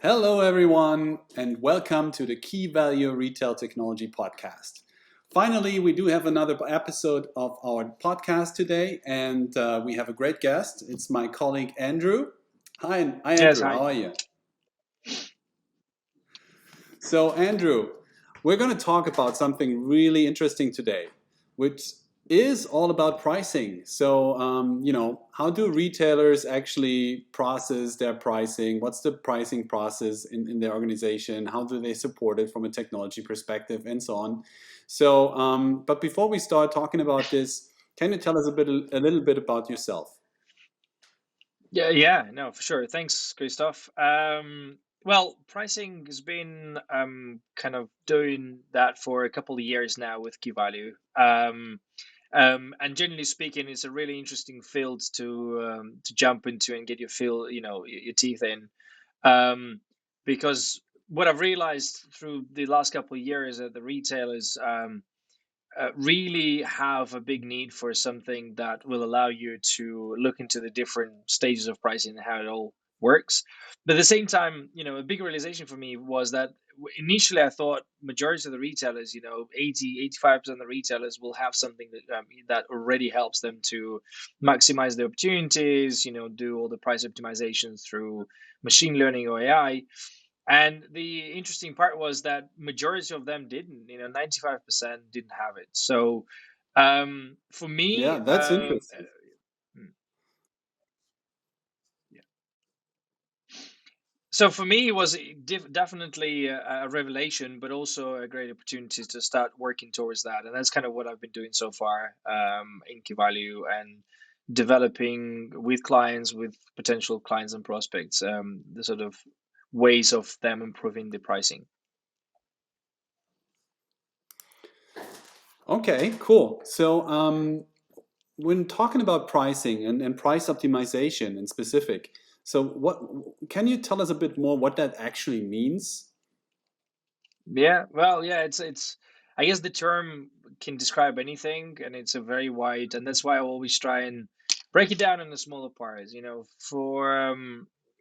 Hello, everyone, and welcome to the Key Value Retail Technology Podcast. Finally, we do have another episode of our podcast today, and we have a great guest. It's my colleague Andrew. Hi, Yes, Andrew. hi. How are you? So, Andrew, we're going to talk about something really interesting today, which is all about pricing. So, how do retailers actually process their pricing? What's the pricing process in their organization? How do they support it from a technology perspective, and so on? So, but before we start talking about this, can you tell us a little bit about yourself? Yeah, no, for sure. Thanks, Christoph. Well, pricing has been kind of doing that for a couple of years now with Key Value. And generally speaking, it's a really interesting field to jump into and get your feel, your teeth in. Um, because what I've realized through the last couple of years is that the retailers really have a big need for something that will allow you to look into the different stages of pricing and how it all works. But at the same time, a big realization for me was that initially I thought majority of the retailers, 80, 85% of the retailers will have something that already helps them to maximize their opportunities, do all the price optimizations through machine learning or AI. And the interesting part was that majority of them didn't, 95% didn't have it. So for me, Yeah, that's interesting. mm, yeah. So for me, it was definitely a revelation, but also a great opportunity to start working towards that. And that's kind of what I've been doing so far in Key Value and developing with clients, with potential clients and prospects, the sort of ways of them improving the pricing. Okay, cool. So, when talking about pricing and price optimization in specific, so what can you tell us a bit more what that actually means? Yeah, well, yeah, it's I guess the term can describe anything and it's a very wide, and that's why I always try and break it down into smaller parts,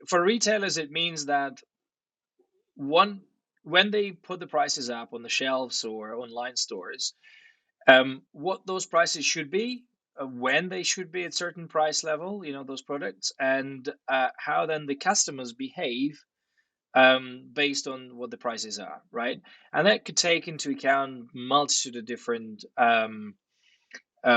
for retailers it means that one when they put the prices up on the shelves or online stores, what those prices should be, when they should be at certain price level, those products, and how then the customers behave based on what the prices are, right? And that could take into account multitude of different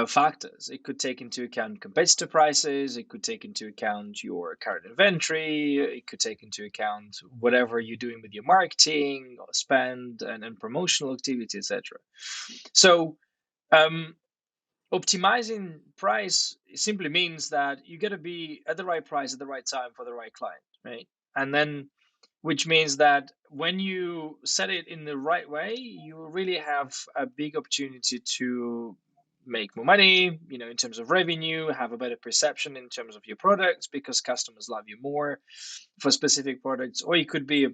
factors. It could take into account competitor prices. It could take into account your current inventory. It could take into account whatever you're doing with your marketing or spend and promotional activity, etc. So um, optimizing price simply means that you got to be at the right price at the right time for the right client, right? And then which means that when you set it in the right way, you really have a big opportunity to make more money, in terms of revenue, have a better perception in terms of your products because customers love you more for specific products, or it could be,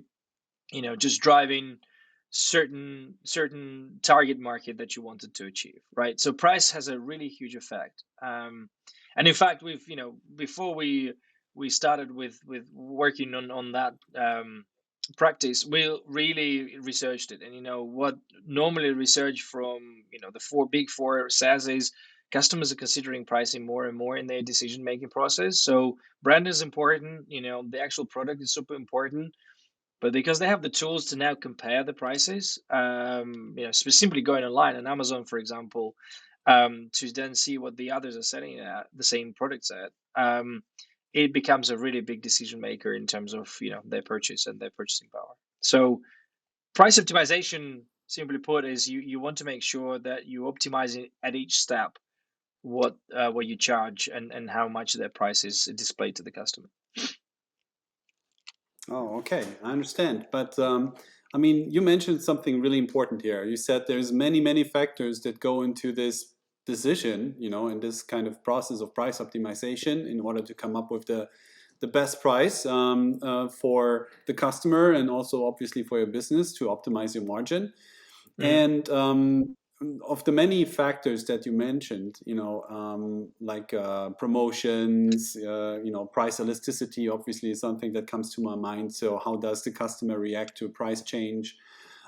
just driving certain target market that you wanted to achieve, right? So price has a really huge effect. And in fact, we've, before we started with working on that practice, we really researched it. And what normally research from the big four says is customers are considering pricing more and more in their decision making process. So brand is important, the actual product is super important, but because they have the tools to now compare the prices, simply going online on Amazon, for example, to then see what the others are selling at the same products at, it becomes a really big decision maker in terms of their purchase and their purchasing power. So price optimization, simply put, is you want to make sure that you optimize it at each step what you charge and how much their price is displayed to the customer. Oh, okay, I understand. But I mean, you mentioned something really important here. You said there's many factors that go into this decision, in this kind of process of price optimization in order to come up with the best price for the customer and also obviously for your business to optimize your margin. Mhm. And of the many factors that you mentioned, like promotions, price elasticity obviously is something that comes to my mind. So how does the customer react to a price change?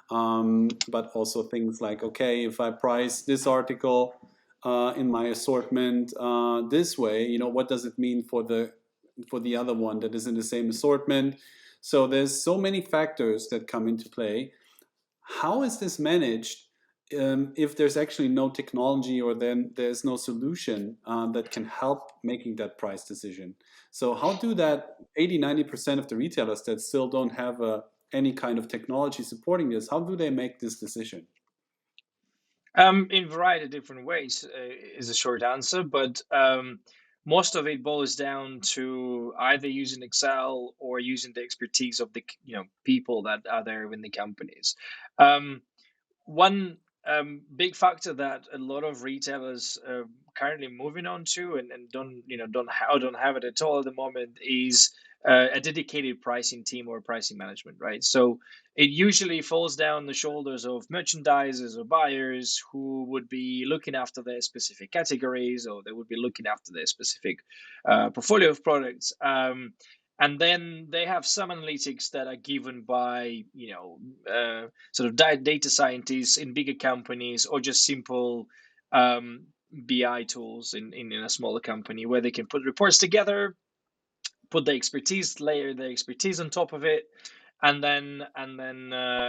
But also things like, okay, if I price this article in my assortment this way, what does it mean for the other one that is in the same assortment? So there's so many factors that come into play. How is this managed if there's actually no technology, or then there's no solution that can help making that price decision? So how do that 80-90% of the retailers that still don't have any kind of technology supporting this, how do they make this decision? In a variety of different ways is a short answer, but most of it boils down to either using Excel or using the expertise of the people that are there in the companies. Um, One big factor that a lot of retailers are currently moving on to, and don't have it at all at the moment, is a dedicated pricing team or pricing management, right? So it usually falls down the shoulders of merchandisers or buyers who would be looking after their specific categories, or they would be looking after their specific portfolio of products. And then they have some analytics that are given by sort of data scientists in bigger companies, or just simple um, BI tools in a smaller company, where they can put reports together, put layer the expertise on top of it, and then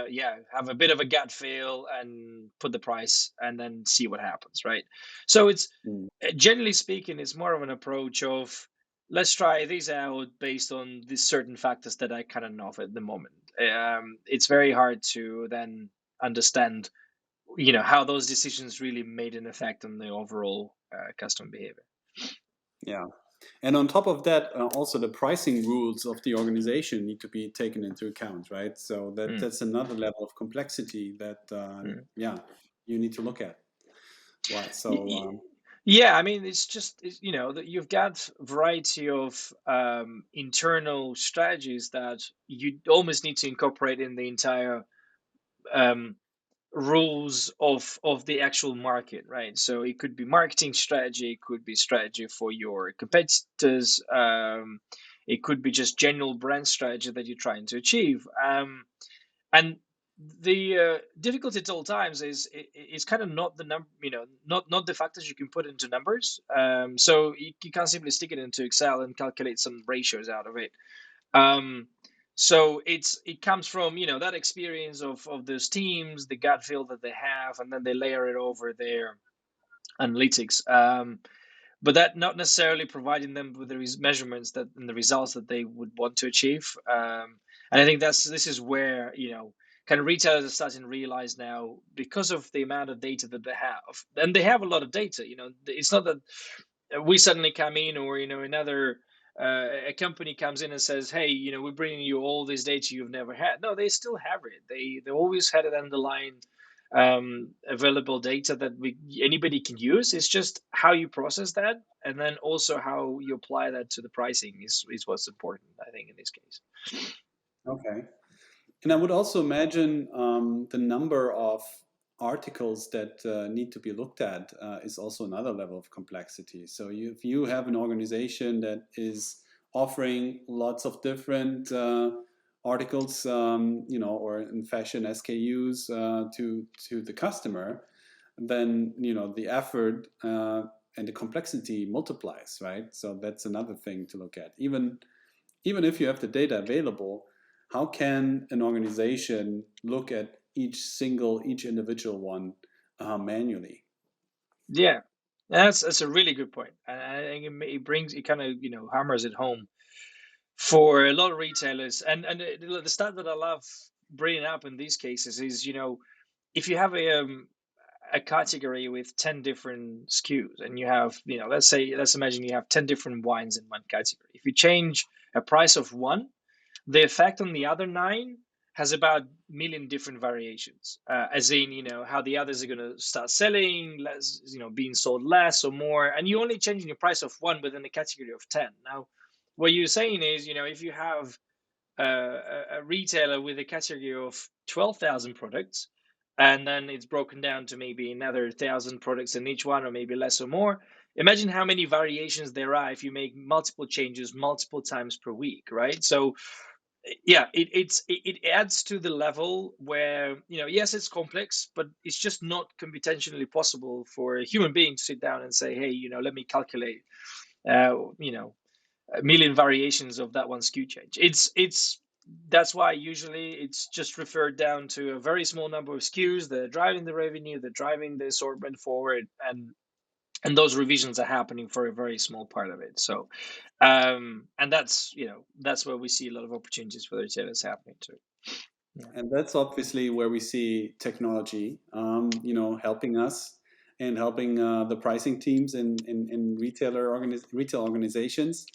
yeah, have a bit of a gut feel and put the price, and then see what happens, right? So it's Mm. generally speaking, it's more of an approach of, let's try these out based on these certain factors that I kind of know of at the moment. It's very hard to then understand, how those decisions really made an effect on the overall customer behavior. Yeah. And on top of that, also the pricing rules of the organization need to be taken into account, right? So Mm, that's another level of complexity that, mm. yeah, you need to look at. Right. Y- So, y- Yeah, I mean, that you've got variety of internal strategies that you almost need to incorporate in the entire um, rules of the actual market, right? So it could be marketing strategy, it could be strategy for your competitors, it could be just general brand strategy that you're trying to achieve. And the difficulty at all times is kind of not the number, not the factors you can put into numbers. So you can't simply stick it into Excel and calculate some ratios out of it. um, so it comes from that experience of those teams, the gut feel that they have, and then they layer it over their analytics. But that not necessarily providing them with the measurements that and the results that they would want to achieve. And I think this is where kind of retailers are starting to realize now, because of the amount of data that they have, and they have a lot of data. It's not that we suddenly come in, or another a company comes in and says, hey, we're bringing you all this data you've never had. No, they still have it. They always had it underlying available data that anybody can use. It's just how you process that, and then also how you apply that to the pricing is what's important, I think, in this case. okay. And I would also imagine the number of articles that need to be looked at is also another level of complexity. So if you have an organization that is offering lots of different articles, or in fashion SKUs to the customer, then the effort and the complexity multiplies, right? So that's another thing to look at. Even if you have the data available, how can an organization look at each individual one manually? Yeah, that's a really good point, and I think it kind of hammers it home for a lot of retailers. And the stat that I love bringing up in these cases is, if you have a category with 10 different SKUs, and you have, let's imagine you have 10 different wines in one category. If you change a price of one, the effect on the other nine has about a million different variations, as in, how the others are going to start selling less, being sold less or more, and you only changing the price of one within a category of 10. Now, what you're saying is, if you have a retailer with a category of 12,000 products, and then it's broken down to maybe another 1,000 products in each one, or maybe less or more. Imagine how many variations there are if you make multiple changes multiple times per week, right? So yeah, it adds to the level where, yes, it's complex, but it's just not computationally possible for a human being to sit down and say, hey, let me calculate uh, you know a million variations of that one SKU change. It's That's why usually it's just referred down to a very small number of SKUs that are driving the revenue, they're driving the assortment forward, and those revisions are happening for a very small part of it. So and that's where we see a lot of opportunities for the retailers happening too. Yeah. And that's obviously where we see technology, helping us and helping the pricing teams in retail organizations.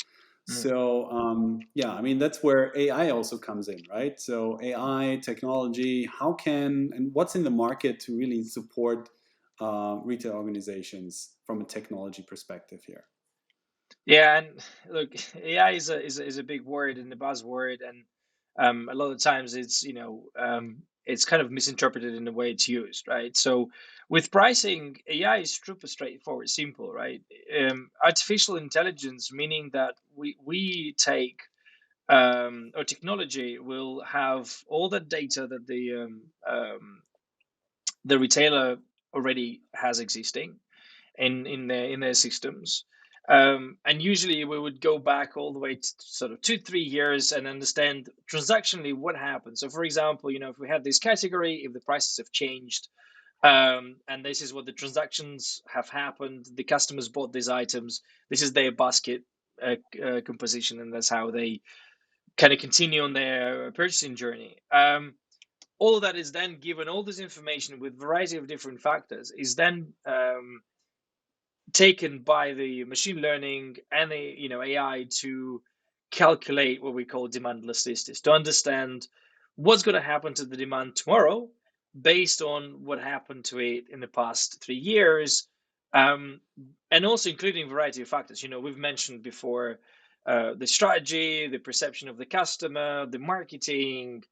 Mm. So yeah, I mean that's where AI also comes in, right? So AI technology, how can and what's in the market to really support retail organizations from a technology perspective here? Yeah, and look, AI is a big word and a buzzword, and a lot of times it's kind of misinterpreted in the way it's used, right? So with pricing, AI is super straightforward, simple, right? Artificial intelligence, meaning that we take or technology will have all the data that the retailer already has existing in their systems. And usually we would go back all the way to sort of 2-3 years and understand transactionally what happened. So for example, if we had this category, if the prices have changed, and this is what the transactions have happened, the customers bought these items, this is their basket composition, and that's how they kind of continue on their purchasing journey. All of that is then given, all this information with variety of different factors is then taken by the machine learning and the AI to calculate what we call demand elasticities, to understand what's going to happen to the demand tomorrow based on what happened to it in the past 3 years, um, and also including a variety of factors. We've mentioned before the strategy, the perception of the customer, the marketing,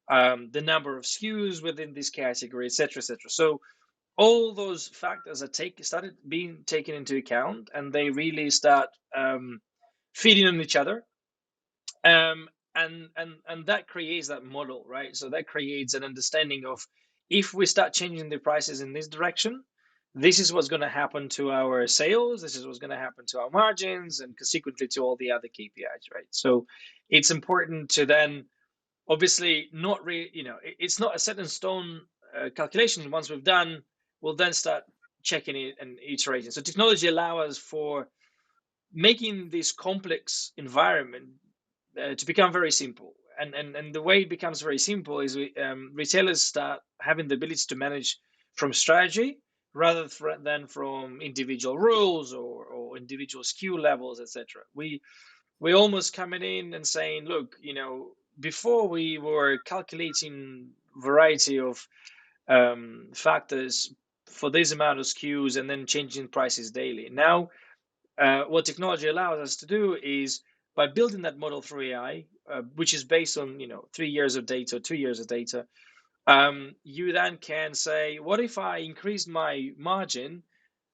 the number of SKUs within this category, etc., etc. So all those factors are started being taken into account, and they really start feeding on each other, and that creates that model, right? So that creates an understanding of, if we start changing the prices in this direction, this is what's going to happen to our sales, this is what's going to happen to our margins, and consequently to all the other KPIs, right? So it's important to then, obviously, it's not a set in stone calculation. Once we've done, we'll then start checking it and iterating. So technology allows us for making this complex environment to become very simple. And the way it becomes very simple is retailers start having the ability to manage from strategy rather than from individual rules or individual SKU levels, etc. We almost coming in and saying, look, before we were calculating variety of factors for this amount of SKUs and then changing prices daily. Now, what technology allows us to do is, by building that model through AI, which is based on 3 years of data, 2 years of data, you then can say, what if I increase my margin,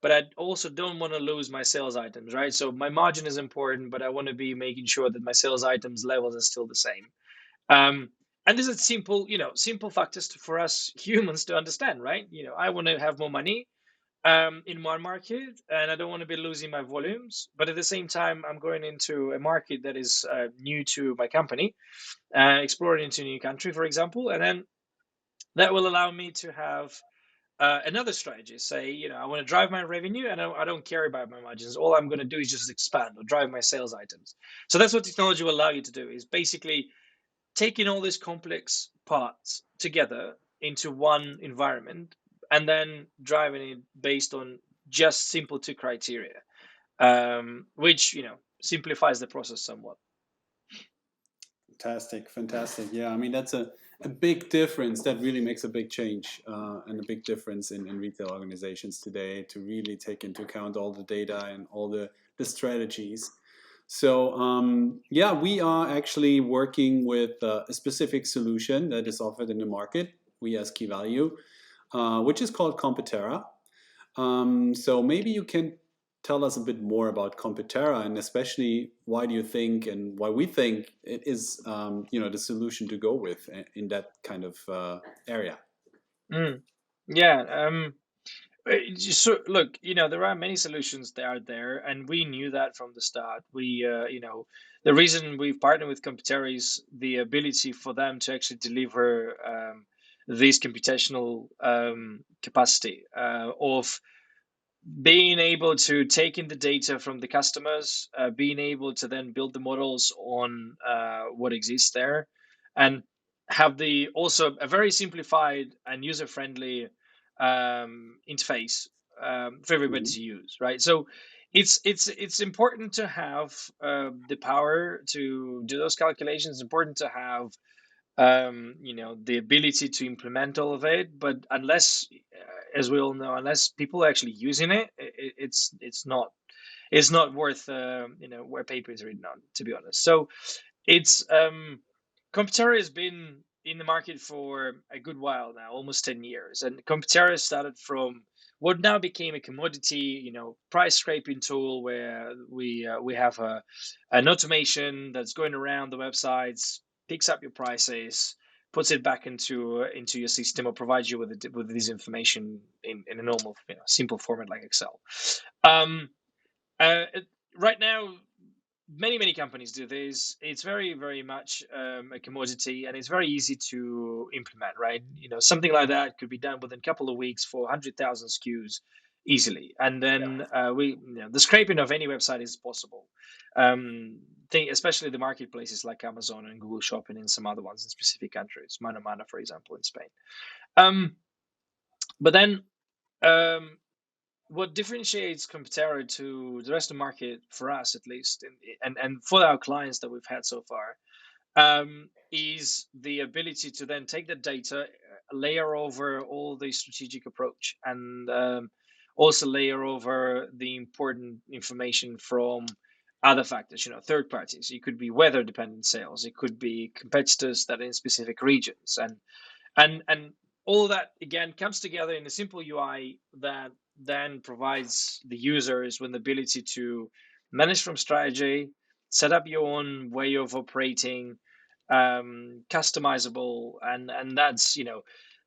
but I also don't want to lose my sales items, right? So my margin is important, but I want to be making sure that my sales items levels are still the same. And this is simple factors for us humans to understand, right? I want to have more money in my market, and I don't want to be losing my volumes. But at the same time, I'm going into a market that is new to my company, exploring into a new country, for example, and then that will allow me to have another strategy. Say, I want to drive my revenue, and I don't care about my margins. All I'm going to do is just expand or drive my sales items. So that's what technology will allow you to do, is basically taking all these complex parts together into one environment and then driving it based on just simple two criteria, which simplifies the process somewhat. Fantastic, fantastic. Yeah, I mean that's a big difference. That really makes a big change and a big difference in retail organizations today, to really take into account all the data and all the strategies. So yeah, we are actually working with a specific solution that is offered in the market. We as Key Value. which is called Competera. So maybe you can tell us a bit more about Competera, and especially why do you think and why we think it is, the solution to go with in that kind of area. Mm. Yeah. So look, there are many solutions that are there, and we knew that from the start. The reason we've partnered with Computera is the ability for them to actually deliver this computational capacity of being able to take in the data from the customers, being able to then build the models on what exists there, and have the also a very simplified and user friendly interface for everybody Mhm. to use, right? So it's important to have the power to do those calculations. It's important to have the ability to implement all of it. But unless, as we all know, unless people are actually using it, it's not worth where paper is written on, to be honest. So it's Computera has been in the market for a good while now, almost 10 years. And Computera started from what now became a commodity, price scraping tool where we have an automation that's going around the websites, picks up your prices, puts it back into your system, or provides you with this information in a normal, simple format like Excel. Um, right now, many companies do this. It's very very much a commodity, and it's very easy to implement, right? Something like that could be done within a couple of weeks for 100,000 SKUs easily. And Yeah. then the scraping of any website is possible. Especially the marketplaces like Amazon and Google Shopping and some other ones in specific countries, Mana, for example, in Spain. um, but then um, what differentiates Computera to the rest of the market, for us at least, and for our clients that we've had so far, is the ability to then take the data, layer over all the strategic approach, and also layer over the important information from other factors, third parties. It could be weather dependent sales, it could be competitors that are in specific regions, and all that again comes together in a simple UI that then provides the users with the ability to manage from strategy, set up your own way of operating, customizable, and that's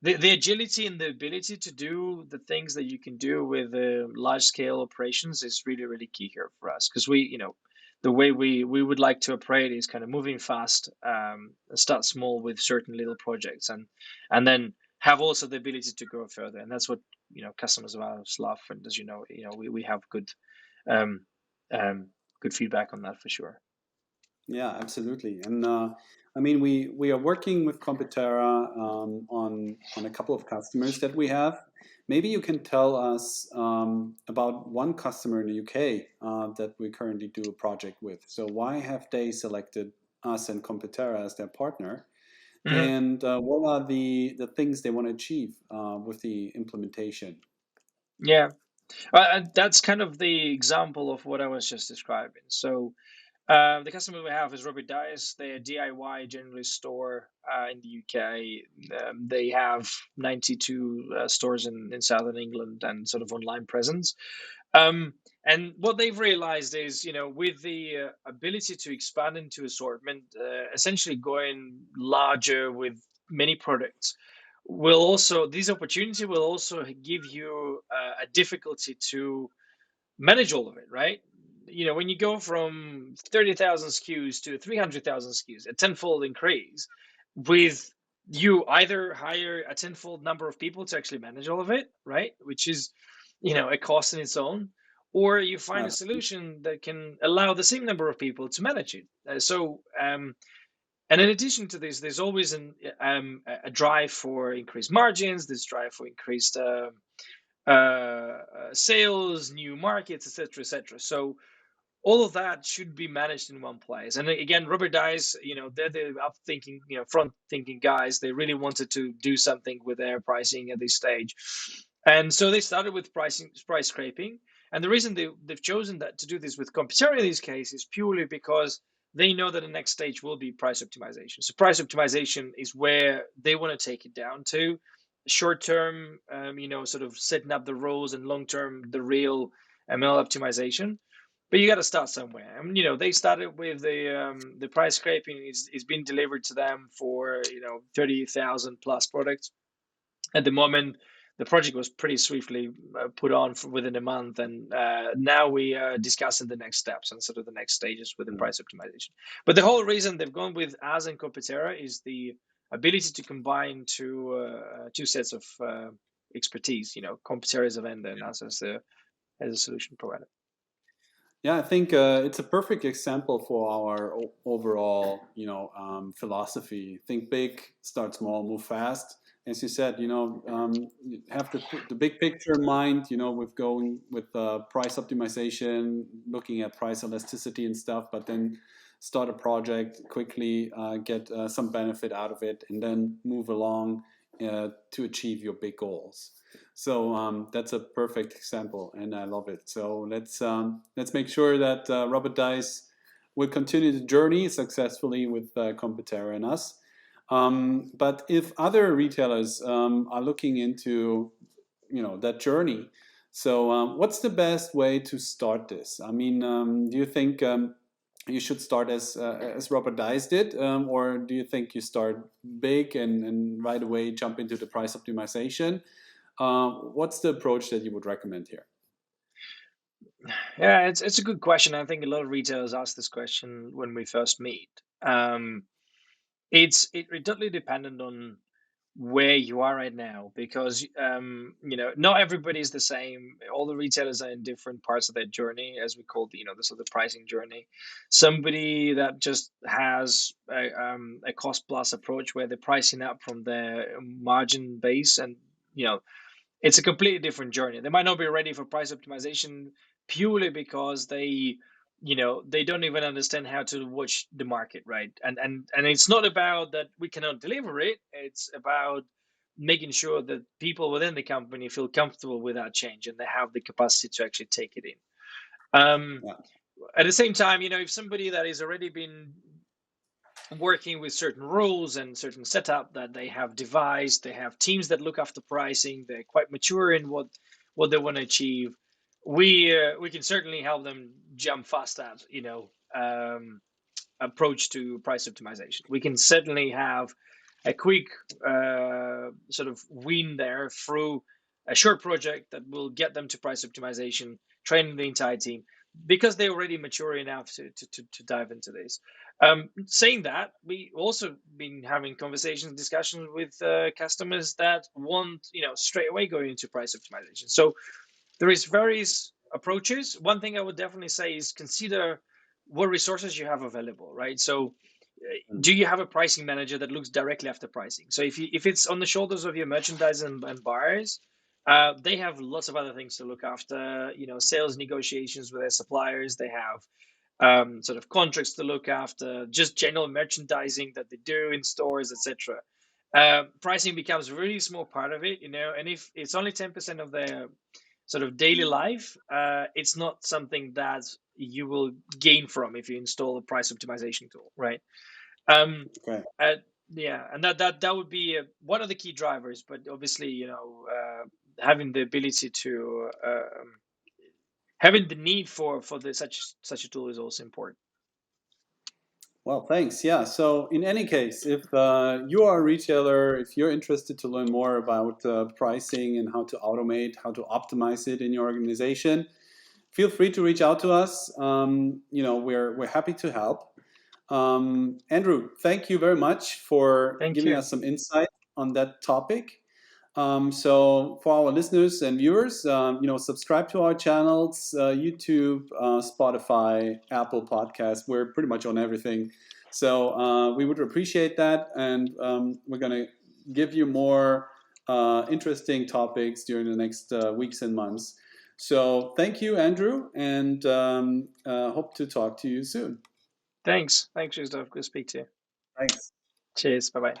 the agility and the ability to do the things that you can do with large scale operations is really really key here for us, because the way we would like to operate is kind of moving fast, start small with certain little projects, and then have also the ability to grow further. And that's what customers of ours love. And as we have um, good feedback on that for sure. Yeah, absolutely. And I mean, we are working with Computera on a couple of customers that we have. Maybe you can tell us about one customer in the UK that we currently do a project with. So why have they selected us and Computera as their partner? Mhm. And what are the things they want to achieve with the implementation? Yeah, and that's kind of the example of what I was just describing. So the customer we have is Robert Dice. They're a DIY generalist store in the UK. They have 92 stores in southern England and sort of online presence. And what they've realized is, with the ability to expand into assortment, essentially going larger with many products, will also this opportunity will also give you a difficulty to manage all of it, right? When you go from 30,000 SKUs to 300,000 SKUs, a tenfold increase, with you either hire a tenfold number of people to actually manage all of it, right? Which is, a cost in its own, or you find a Uh, solution that can allow the same number of people to manage it. And in addition to this, there's always a drive for increased margins, this drive for increased sales, new markets, etc., etc. So all of that should be managed in one place. And again, Robert Dice, they're the up thinking, front thinking guys. They really wanted to do something with their pricing at this stage, and so they started with price scraping. And the reason they've chosen that to do this with Computera in this case is purely because they know that the next stage will be price optimization. So price optimization is where they want to take it down to, short term, sort of setting up the roles, and long term, the real ML optimization. But you got to start somewhere. I mean, they started with the price scraping is being delivered to them for 30,000 plus products. At the moment, the project was pretty swiftly put on within a month, and now we are discussing the next steps and sort of the next stages with the price optimization. But the whole reason they've gone with us and Competera is the ability to combine two sets of expertise. Competera as a vendor and us as a solution provider. Yeah, I think it's a perfect example for our overall, philosophy. Think big, start small, move fast. As you said, you have the big picture in mind. With going with price optimization, looking at price elasticity and stuff, but then start a project quickly, get some benefit out of it, and then move along to achieve your big goals. So that's a perfect example, and I love it. So let's make sure that Robert Dice will continue the journey successfully with Competera and us. But if other retailers are looking into that journey, so what's the best way to start this? I mean, do you think you should start as Robert Dice did, or do you think you start big and right away jump into the price optimization? What's the approach that you would recommend here? Yeah, it's a good question. I think a lot of retailers ask this question when we first meet. It totally dependent on where you are right now, because not everybody is the same. All the retailers are in different parts of their journey, as we call the sort of pricing journey. Somebody that just has a cost plus approach where they're pricing up from their margin base, and it's a completely different journey. They might not be ready for price optimization purely because they don't even understand how to watch the market, right? And it's not about that we cannot deliver it. It's about making sure that people within the company feel comfortable with that change and they have the capacity to actually take it in. Yeah. At the same time, if somebody that has already been working with certain rules and certain setup that they have devised, they have teams that look after pricing, they're quite mature in what they want to achieve, we can certainly help them jump fast at approach to price optimization. We can certainly have a quick sort of win there through a short project that will get them to price optimization, training the entire team, because they're already mature enough to dive into this. Saying that, we also been having discussions with customers that want straight away going into price optimization. So there is various approaches. One thing I would definitely say is consider what resources you have available, right? So do you have a pricing manager that looks directly after pricing? So if it's on the shoulders of your merchandise and buyers, they have lots of other things to look after, sales negotiations with their suppliers. They have sort of contracts to look after, just general merchandising that they do in stores, etc. Pricing becomes a really small part of it, and if it's only 10% of their sort of daily life, it's not something that you will gain from if you install a price optimization tool, right? Okay. Yeah, and that would be one of the key drivers. But obviously, having the ability to having the need for such a tool is also important. Well, thanks. Yeah. So, in any case, if you are a retailer, if you're interested to learn more about pricing and how to automate, how to optimize it in your organization, feel free to reach out to us. We're happy to help. Andrew, thank you very much for Thank giving you. us some insight on that topic. So for our listeners and viewers, subscribe to our channels, YouTube, Spotify, Apple Podcasts. We're pretty much on everything. So we would appreciate that. And we're going to give you more interesting topics during the next weeks and months. So thank you, Andrew, and hope to talk to you soon. Thanks, Christoph. Good to speak to you. Thanks. Cheers. Bye-bye.